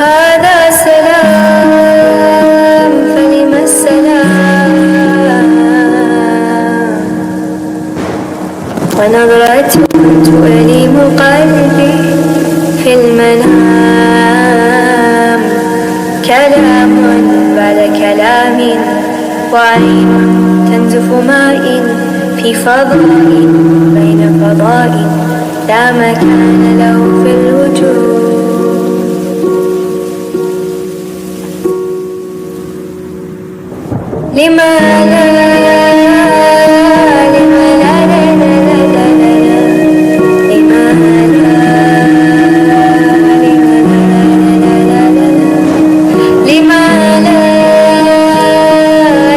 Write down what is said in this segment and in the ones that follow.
هذا سلام فلم السلام ونظرة تؤلم قلبي في المنام كلام بعد كلام وعين تنزف ماء في فضاء بين فضاء لا مكان له في الوجود لما لا لما لا لا لا لا لا لما لا لما لا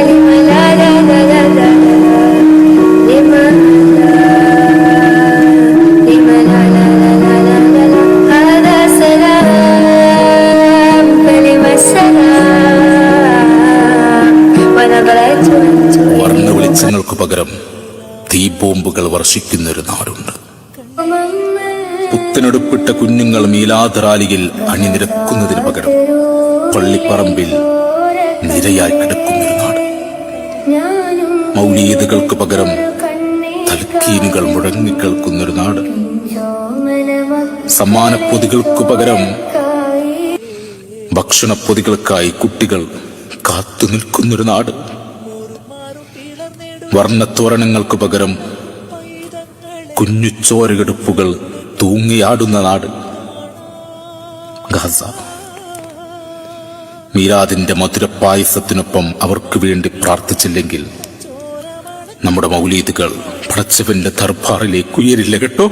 لما لا لا لا لا لا لما لا لما لا لا لا لا لا هذا سلام فلم السلام ونظرت വർണ്ണ വെളിച്ചങ്ങൾക്ക് പകരം തീബോംബുകൾ വർഷിക്കുന്നൊരു നാടുണ്ട്. പുത്തനെടുപ്പിട്ട കുഞ്ഞുങ്ങൾ മീലാദ് റാലിയിൽ അണിനിരക്കുന്നതിന് പകരം പള്ളിപ്പറമ്പിൽ നിരയായി കിടക്കുന്നൊരു നാട്. മൗലീദുകൾക്ക് പകരം തൽക്കീനുകൾ മുഴങ്ങിക്കേൾക്കുന്നൊരു നാട്. സമ്മാനപ്പൊതികൾക്കു പകരം ഭക്ഷണപ്പൊതികൾക്കായി കുട്ടികൾ കാത്തു നിൽക്കുന്നൊരു നാട്. വർണ്ണത്തോരണങ്ങൾക്ക് പകരം കുഞ്ഞു ചോരകെടുപ്പുകൾ തൂങ്ങിയാടുന്ന നാട്. ഗാസ. മീലാദിന്റെ മധുരപ്പായസത്തിനൊപ്പം അവർക്ക് വേണ്ടി പ്രാർത്ഥിച്ചില്ലെങ്കിൽ നമ്മുടെ മൗലീദുകൾ പടച്ചവന്റെ ദർബാറിലേക്ക് ഉയരില്ല കേട്ടോ.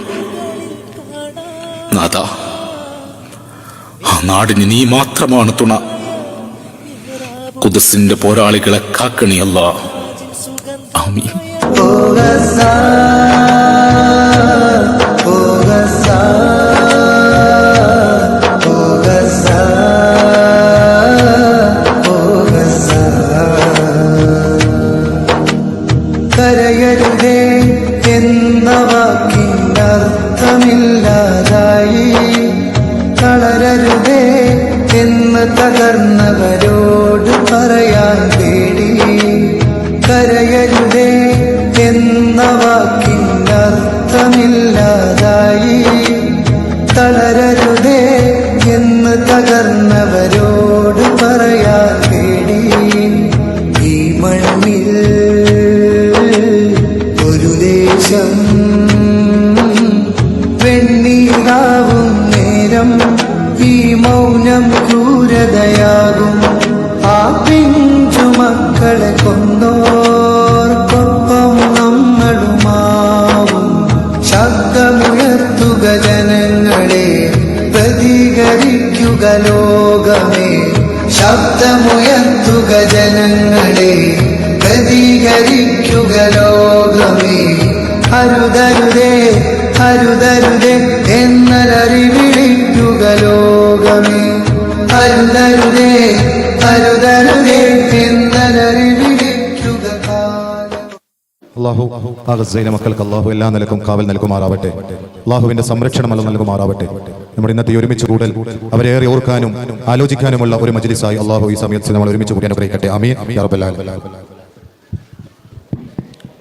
നാഥാ, ആ നാടിന് നീ മാത്രമാണ് തുണ. ഖുദ്സിന്റെ പോരാളികളെ കാക്കണി അല്ലാഹ്. ആമീൻ. കരയരുതേ എന്ന വാക്കിനർത്ഥമില്ലാതായി, തളരരുതേ എന്ന് തകർന്നവരോട് പറയാൻ പേടി. കരയരുതേ എന്ന വാക്കിനർത്ഥമില്ലാതായി, തളരരുതേ എന്ന് തകർന്നവരോട് പറയാൻ പേടി. ഈ മണ്ണിൽ ഒരു ദേശം വെണ്ണീറാവും നേരം ഈ മൗനം ക്രൂരതയാകും. ആ പിഞ്ചു മക്കളെ കൊന്നോർക്കൊപ്പം നമ്മളുമാവും. ശബ്ദമുയർത്തുക ജനങ്ങളെ, പ്രതികരിക്കുക ലോകമേ. ശബ്ദമുയർത്തുക ജനങ്ങളെ, പ്രതികരിക്കുക ലോകമേ. അരുതരുതേ അരുതരുതേ എന്നലറിവിളിക്കുക ലോകമേ. അരുതരുതേ അരുതരുതേ എന്നലറിവിളിക്കുക കാലം. അല്ലാഹു ഗസയിലെ മക്കൾക്ക് അല്ലാഹു എല്ലാ നിലക്കും കാവൽ നൽകുമാറാവട്ടെ. അല്ലാഹുവിന്റെ സംരക്ഷണം നൽകുമാറാവട്ടെ. നമ്മുടെ ഇന്നത്തെ ഒരുമിച്ച് കൂടൽ അവരേറെ ഓർക്കാനും ആലോചിക്കാനുമുള്ള ഒരു മജ്ലിസായി അല്ലാഹു ഈ സമയത്ത് നമ്മൾ ഒരുമിച്ച് കൂടി അനുഗ്രഹിക്കട്ടെ. ആമീൻ യാ റബ്ബൽ ആലമീൻ.